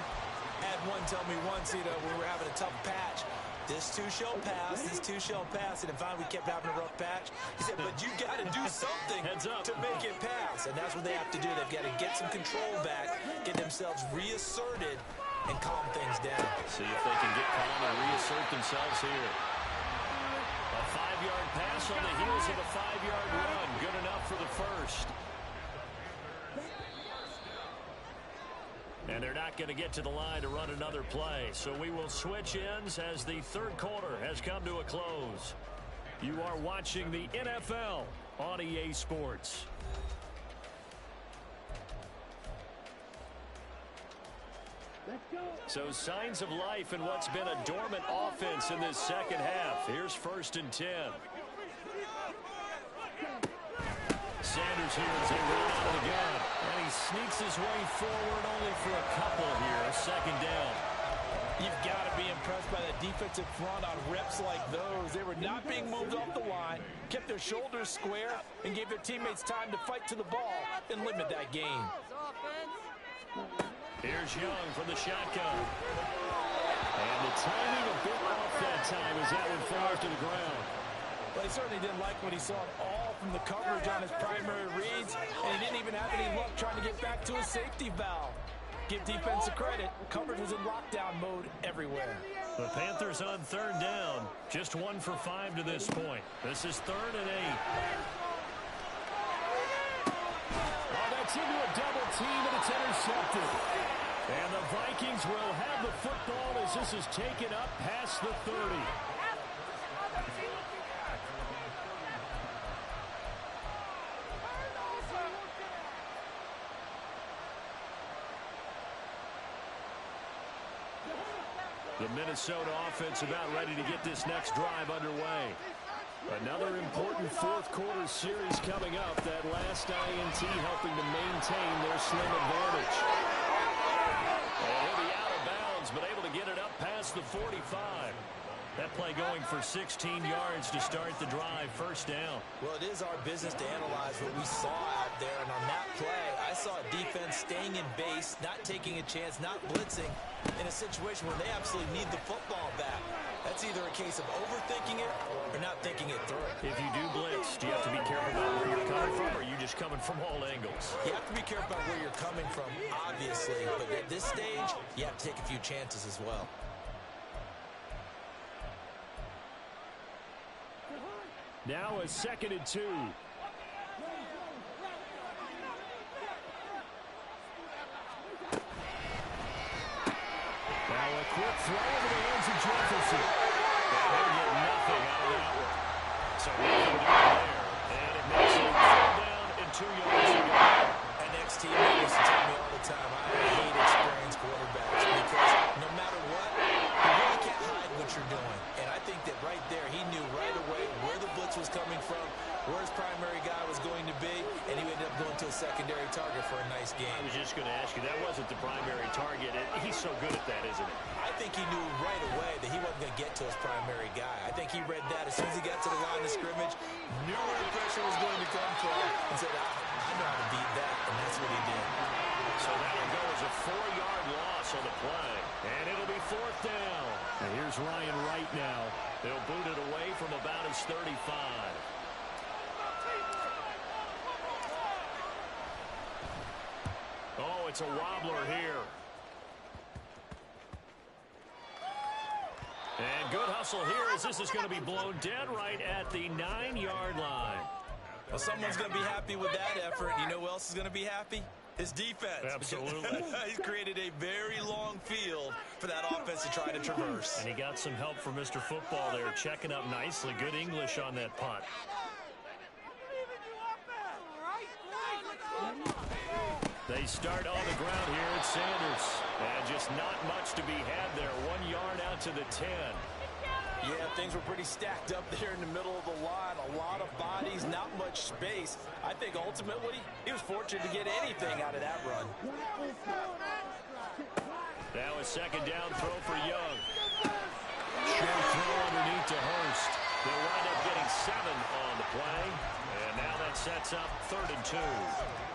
Had one tell me once, when we were having a tough patch, this too shall pass, this too shall pass. And finally, we kept having a rough patch. He said, but you got to do something to make it pass. And that's what they have to do. They've got to get some control back, get themselves reasserted, and calm things down. See if they can get calm and reassert themselves here. A 5-yard pass on the heels of a 5-yard run. Good enough for the first. And they're not going to get to the line to run another play. So we will switch ends as the third quarter has come to a close. You are watching the NFL on EA Sports. So signs of life in what's been a dormant offense in this second half. Here's 1st and 10. Sanders here as they run out of the gun. And he sneaks his way forward only for a couple here. A 2nd down. You've got to be impressed by that defensive front on reps like those. They were not being moved off the line, kept their shoulders square, and gave their teammates time to fight to the ball and limit that gain. Here's Young from the shotgun. And the timing a bit off that time as that one falls to the ground. Well, he certainly didn't like what he saw at all from the coverage on his primary reads, and he didn't even have any luck trying to get back to his safety valve. Give defense a credit. Coverage was in lockdown mode everywhere. The Panthers on 3rd down. Just 1 for 5 to this point. This is 3rd and 8. Oh, that's into a double team, and it's intercepted. And the Vikings will have the football as this is taken up past the 30. The Minnesota offense about ready to get this next drive underway. Another important 4th quarter series coming up. That last INT helping to maintain their slim advantage. And he'll be out of bounds, but able to get it up past the 45. That play going for 16 yards to start the drive. 1st down. Well, it is our business to analyze what we saw out there. And on that play, I saw a defense staying in base, not taking a chance, not blitzing in a situation where they absolutely need the football back. That's either a case of overthinking it or not thinking it through. If you do blitz, do you have to be careful about where you're coming from, or are you just coming from all angles? You have to be careful about where you're coming from, obviously. But at this stage, you have to take a few chances as well. Now a 2nd and 2. Now a quick throw over the hands of Jefferson. And they'll get nothing out of that one. So nothing down there. And it makes it 4 down and 2 yards to go. An ex-teammate used to tell me all the time, I hate experienced quarterbacks because no matter what, you really can't hide what you're doing. And I think that right there, he knew right away where the blitz was coming from, where his primary guy was going to be, and he ended up going to a secondary target for a nice game. I was just going to ask you, that wasn't the primary target. He's so good at that, isn't he? I think he knew right away that he wasn't going to get to his primary guy. I think he read that as soon as he got to the line of scrimmage, knew where the pressure was going to come from, and said, I know how to beat that, and that's what he did. So that'll go as a 4-yard loss on the play. And it'll be 4th down. And here's Ryan Wright now. They'll boot it away from about his 35. Oh, it's a wobbler here. And good hustle here as this is going to be blown dead right at the 9-yard line. Well, someone's going to be happy with that effort. You know who else is going to be happy? His defense. Absolutely. He's created a very long field for that offense to try to traverse. And he got some help from Mr. Football there, checking up nicely. Good English on that punt. They start on the ground here at Sanders. And just not much to be had there. 1 yard out to the 10. Yeah, things were pretty stacked up there in the middle of the line. A lot of bodies, not much space. I think ultimately he was fortunate to get anything out of that run. Now a 2nd down throw for Young. Short throw underneath to Hurst. They'll wind up getting 7 on the play. And now that's sets up 3rd and 2.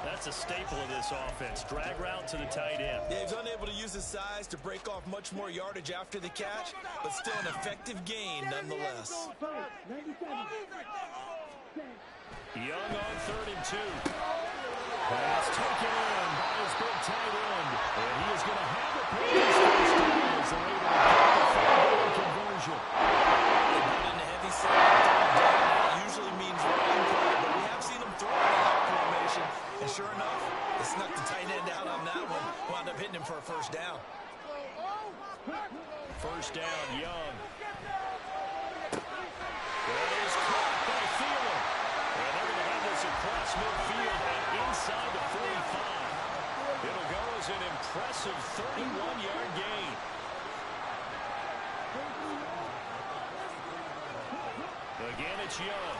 That's a staple of this offense. Drag route to the tight end. Yeah, he's unable to use his size to break off much more yardage after the catch, but still an effective gain nonetheless. Young on 3rd and 2. Pass taken in by his big tight end. And he is going to have it for his first down as they're able to get the 5-yard conversion. They put in a heavy side down. That usually means running play, but we have seen him throw in a hot formation. And sure enough, they snuck the tight end out on that one. Wound up hitting him for a first down. First down, Young. That is caught by Thielen. And they're going to have this across midfield and inside the 45. It'll go as an impressive 31-yard gain. Again, it's Young.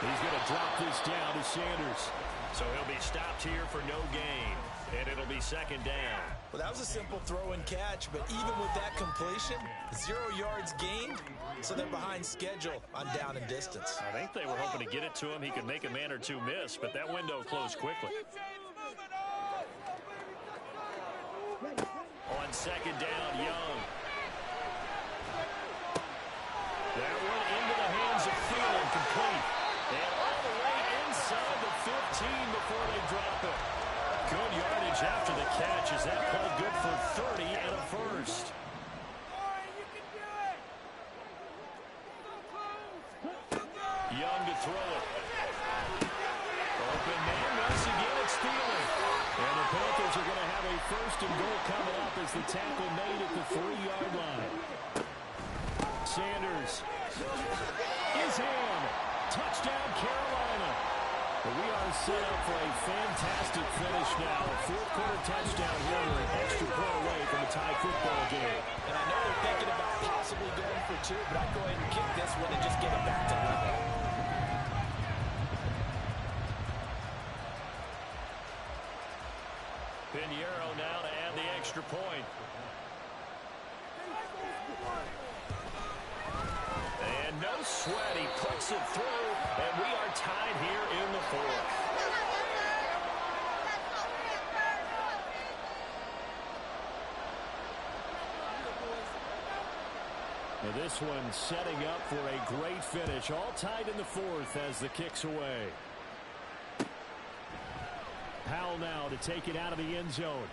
He's going to drop this down to Sanders. So he'll be stopped here for no gain. And it'll be 2nd down. Well, that was a simple throw and catch, but even with that completion, 0 yards gained, so they're behind schedule on down and distance. I think they were hoping to get it to him. He could make a man or two miss, but that window closed quickly. On 2nd down, Young. That one into the hands of Thielen, complete. And all the way inside the 15 before they drop it. Good yardage after the catch. Is that play good for 30 and a first? Young to throw it. Open man once again. It's Thielen. And the Panthers are going to have a 1st and goal coming up as the tackle made at the 3-yard line. Sanders is in. Touchdown, Carolina. But we are set up for a fantastic finish now. A 4th-quarter touchdown here. We're an extra point away from a tie football game. And I know they're thinking about possibly going for 2, but I'd go ahead and kick this one and just get it back to level. Pinheiro now to add the extra point. And no sweat. He puts it through, and we are tied here in the 4th. Now this one setting up for a great finish. All tied in the 4th as the kick's away. Powell now to take it out of the end zone.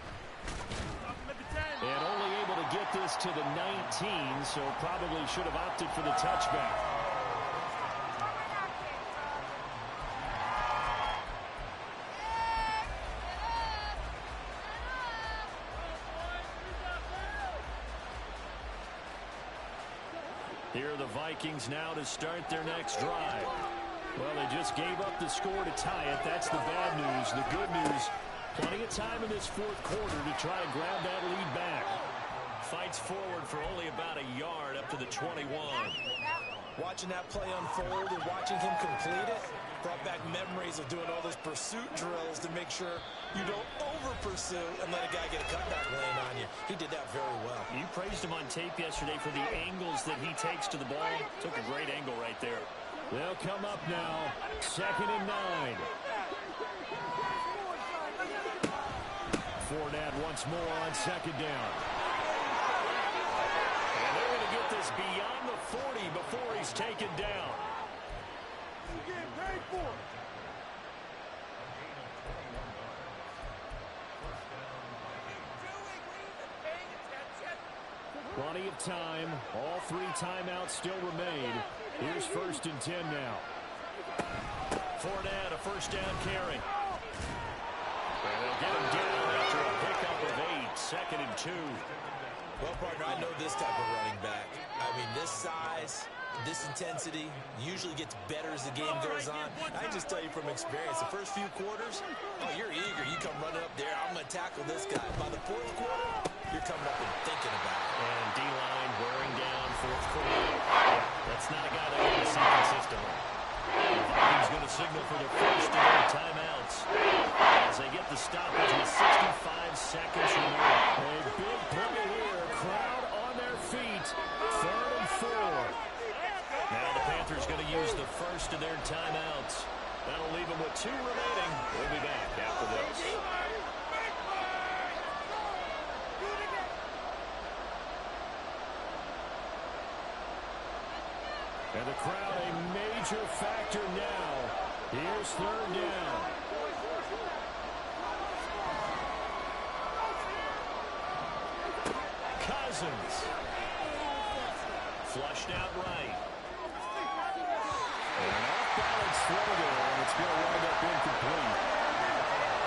And only able to get this to the 19, so probably should have opted for the touchback. Here are the Vikings now to start their next drive. Well, they just gave up the score to tie it. That's the bad news. The good news, plenty of time in this 4th quarter to try to grab that lead back. Fights forward for only about a yard up to the 21. Watching that play unfold and watching him complete it brought back memories of doing all those pursuit drills to make sure you don't over-pursue and let a guy get a cutback lane on you. He did that very well. You praised him on tape yesterday for the angles that he takes to the ball. Took a great angle right there. They'll come up now. 2nd and 9. Fournette once more on 2nd down. And they're going to get this beyond the 40 before he's taken down. You're getting paid for it. Plenty of time. All 3 timeouts still remain. Here's 1st and 10 now. Fournette, a 1st down carry. And they'll get him down after a pickup of 8. 2nd and 2. Well, partner, I know this type of running back. I mean, this size, this intensity usually gets better as the game goes on. I just tell you from experience, the first few quarters, oh, you're eager. You come running up there, I'm going to tackle this guy. By the 4th quarter, you're coming up and thinking about it. And D-line wearing down 4th quarter. That's not a guy they're going to see consistently. The Vikings going to signal for their first of their timeouts as they get the stoppage with 65 seconds remaining. A big play here. Crowd on their feet. 3rd and 4. Now the Panthers going to use the first of their timeouts. That'll leave them with 2 remaining. We'll be back after this. And the crowd a major factor now. Here's 3rd down. Cousins. Flushed out right. And an off-balance throw there, and it's going to wind up incomplete.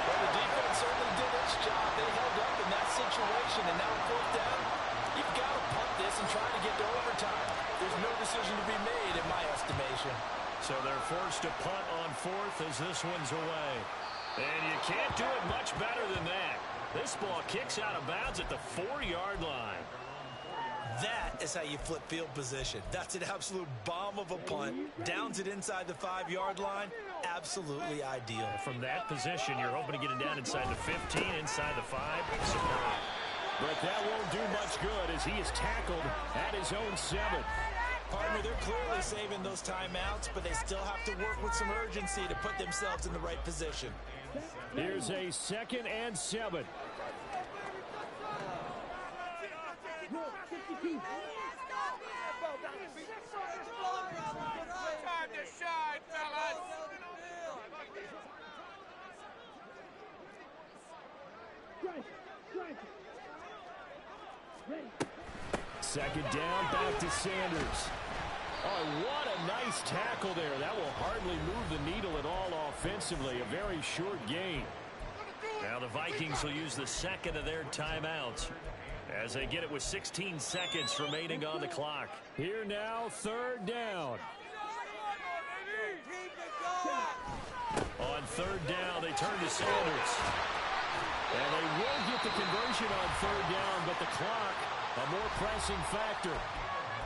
Well, the defense certainly did its job. They held up in that situation, and now 4th down. You've got to punt this and try to get to overtime. There's no decision to be made, in my estimation. So they're forced to punt on 4th as this one's away. And you can't do it much better than that. This ball kicks out of bounds at the 4-yard line. That is how you flip field position. That's an absolute bomb of a punt. Downs it inside the 5-yard line. Absolutely ideal. From that position, you're hoping to get it down inside the 15, inside the 5. Superb. But that won't do much good as he is tackled at his own 7. Partner, they're clearly saving those timeouts, but they still have to work with some urgency to put themselves in the right position. Here's a 2nd and 7. Time to shine, fellas. 2nd down, back to Sanders. Oh, what a nice tackle there. That will hardly move the needle at all offensively. A very short gain. Now the Vikings will use the 2nd of their timeouts as they get it with 16 seconds remaining on the clock. Here now, 3rd down. On 3rd down, they turn to Sanders. And they will get the conversion on 3rd down, but the clock, a more pressing factor.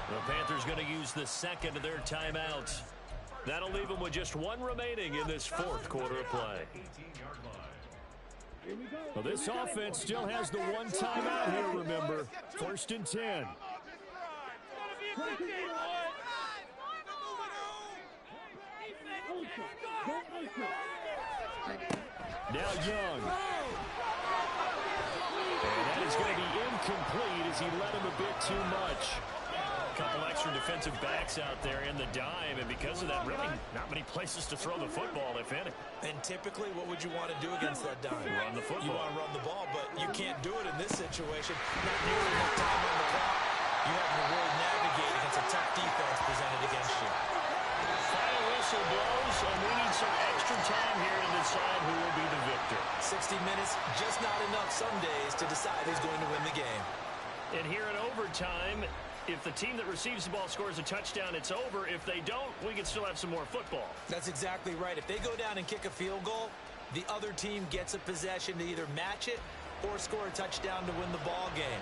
The Panthers going to use the 2nd of their timeouts. That'll leave them with just 1 remaining in this 4th quarter of play. Well, this offense still has the 1 timeout here, remember. 1st and 10. Now Young. And that is going to be incomplete as he led him a bit too much. A couple extra defensive backs out there in the dime, and because of that, really not many places to throw the football, if any. And typically, what would you want to do against that dime? Run the football. You want to run the ball, but you can't do it in this situation. Not nearly enough time on the clock. You have to really navigate against a tough defense presented against you. Final whistle blows, and we need some extra time here to decide who will be the victor. 60 minutes, just not enough some days to decide who's going to win the game. And here in overtime, if the team that receives the ball scores a touchdown, it's over. If they don't, we can still have some more football. That's exactly right. If they go down and kick a field goal, the other team gets a possession to either match it or score a touchdown to win the ball game.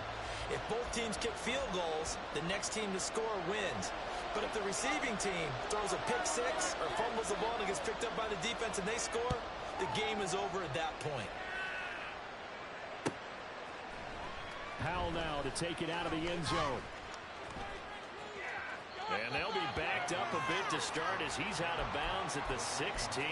If both teams kick field goals, the next team to score wins. But if the receiving team throws a pick six or fumbles the ball and gets picked up by the defense and they score, the game is over at that point. Howell now to take it out of the end zone. And they'll be backed up a bit to start as he's out of bounds at the 16.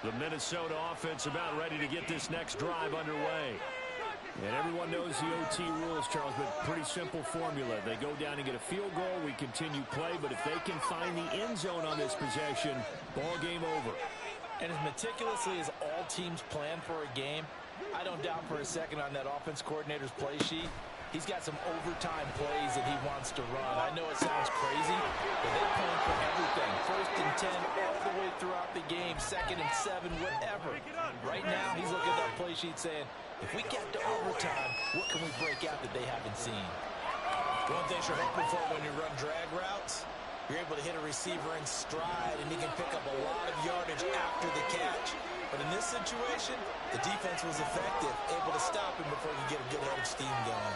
The Minnesota offense about ready to get this next drive underway. And everyone knows the OT rules, Charles, but pretty simple formula. They go down and get a field goal, we continue play, but if they can find the end zone on this possession, ball game over. And as meticulously as all teams plan for a game, I don't doubt for a second on that offense coordinator's play sheet, he's got some overtime plays that he wants to run. I know it sounds crazy, but they plan for everything. 1st and 10 all the way throughout the game, 2nd and 7, whatever. Right now, he's looking at that play sheet saying, if we get to overtime, what can we break out that they haven't seen? One thing you're hoping for when you run drag routes, you're able to hit a receiver in stride and he can pick up a lot of yardage after the catch. But in this situation, the defense was effective, able to stop him before you get a good head of steam going.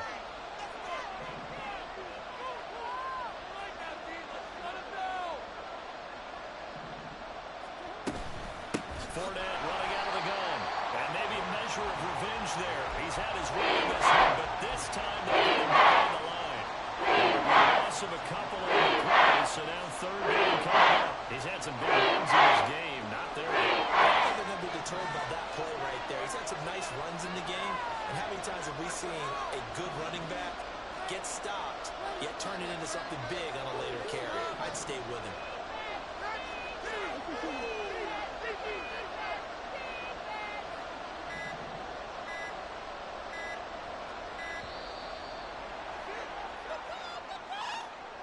Fournette running out of the gun. And maybe a measure of revenge there. He's had his way in this one, but this time they get him back on the line. Loss of a couple on the play, so now third down coming up. He's had some big runs in this game. Not there yet. I think they're going to be deterred by that play right there. He's had some nice runs in the game. And how many times have we seen a good running back get stopped, yet turn it into something big on a later carry? I'd stay with him.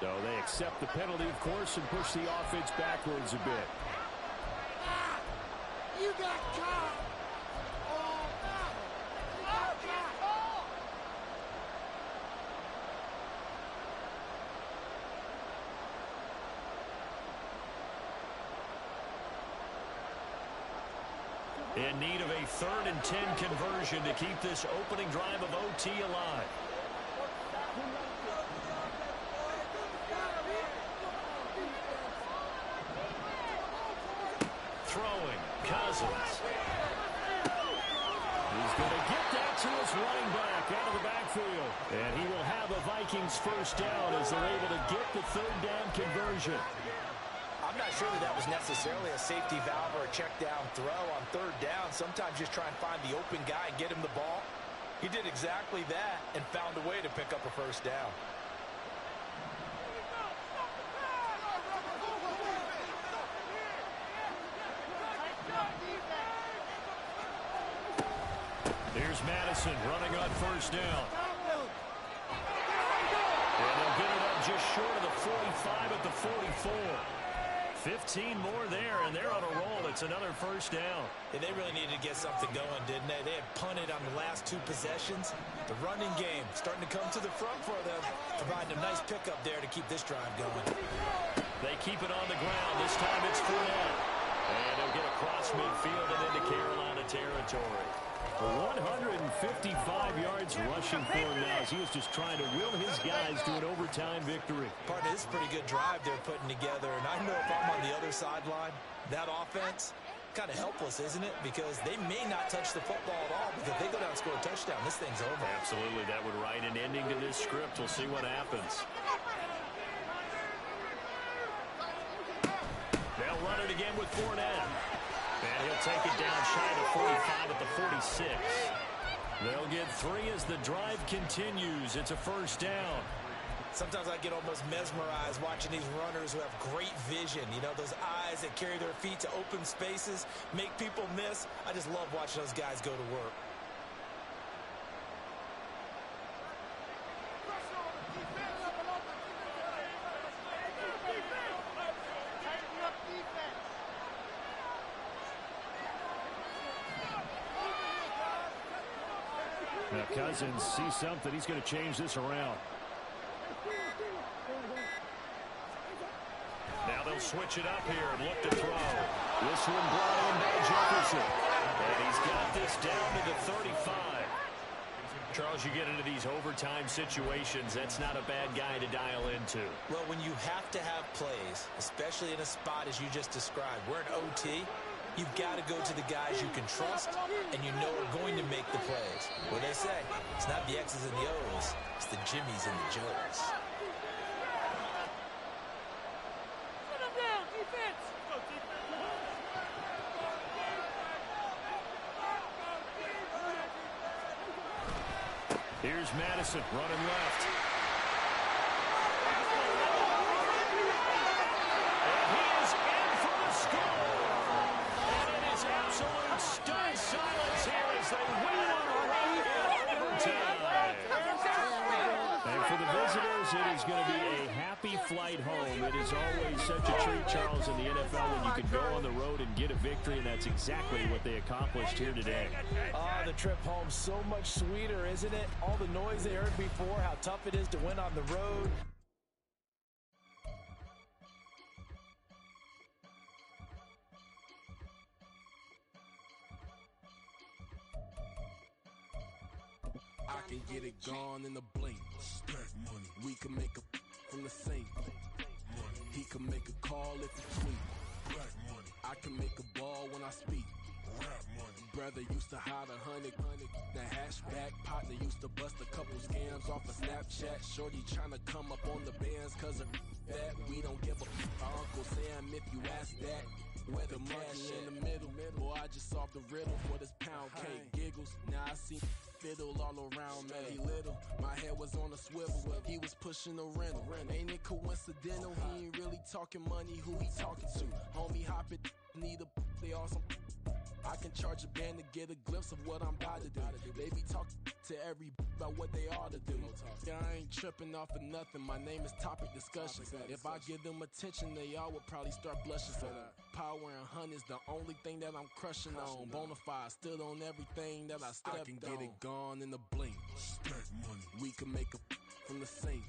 So they accept the penalty, of course, and push the offense backwards a bit. You got caught. Oh, no. You got caught. In need of a 3rd and 10 conversion to keep this opening drive of OT alive. Throwing, Cousins. He's going to get that to his running back out of the backfield. And he will have a Vikings first down as they're able to get the 3rd down conversion. I'm not sure that was necessarily a safety valve or a check down throw on 3rd down. Sometimes just try and find the open guy and get him the ball. He did exactly that and found a way to pick up a first down. Here's Madison running on first down. And they'll get it up just short of the 45 at the 44. 15 more there, and they're on a roll. It's another first down. And they really needed to get something going, didn't they? They had punted on the last 2 possessions. The running game starting to come to the front for them, providing a nice pickup there to keep this drive going. They keep it on the ground. This time it's Fournette. And they'll get across midfield and into Carolina territory. 155 yards rushing for him now as he was just trying to will his guys to an overtime victory. Partner, this is a pretty good drive they're putting together. And I know if I'm on the other sideline, that offense, kind of helpless, isn't it? Because they may not touch the football at all, but if they go down and score a touchdown, this thing's over. Absolutely. That would write an ending to this script. We'll see what happens. They'll run it again with Fournette. And he'll take it down shy of 45 at the 46. They'll get 3 as the drive continues. It's a first down. Sometimes I get almost mesmerized watching these runners who have great vision. You know, those eyes that carry their feet to open spaces, make people miss. I just love watching those guys go to work. Now Cousins sees something. He's going to change this around. Now they'll switch it up here and look to throw. This one brought in by Jefferson. And he's got this down to the 35. Charles, you get into these overtime situations, that's not a bad guy to dial into. Well, when you have to have plays, especially in a spot as you just described, we're in OT, you've got to go to the guys you can trust and you know are going to make the plays. What they say, it's not the X's and the O's, it's the Jimmies and the Joes. Here's Madison running left. And he is in for the score. And it is absolute stunned silence here as they win on the road in overtime. And for the visitors, it is going to be a happy flight home. It is always such a treat, Charles, in the NFL when you can go on the road and get a victory, and that's exactly what they accomplished here today. The trip home so much sweeter, isn't it? All the noise they heard before, how tough it is to win on the road. I can get it gone in a blink. Money. We can make a from the sink. Money. He can make a call if it's sweet. I can make a ball when I speak. Rap money. Brother used to hide 100, the hashback. Partner used to bust a couple scams off of Snapchat. Shorty tryna come up on the bands cause of that. We don't give a Uncle Sam if you ask that. Where the cash in the middle. Boy, I just solved the riddle for this pound cake. Giggles, now I see fiddle all around me. He little, my head was on a swivel. He was pushing a rental. Ain't it coincidental? He ain't really talking money. Who he talking to? Homie, hop it, need a they awesome. I can charge a band to get a glimpse of what I'm about to do. They be talking to every about what they ought to do. Yeah, I ain't tripping off of nothing. My name is Topic Discussion. If I give them attention, they all would probably start blushing. So power and hunt is the only thing that I'm crushing on. Bonafide, stood on everything that I stepped on. I can get it gone in the blink. Stack money. We can make a from the sink.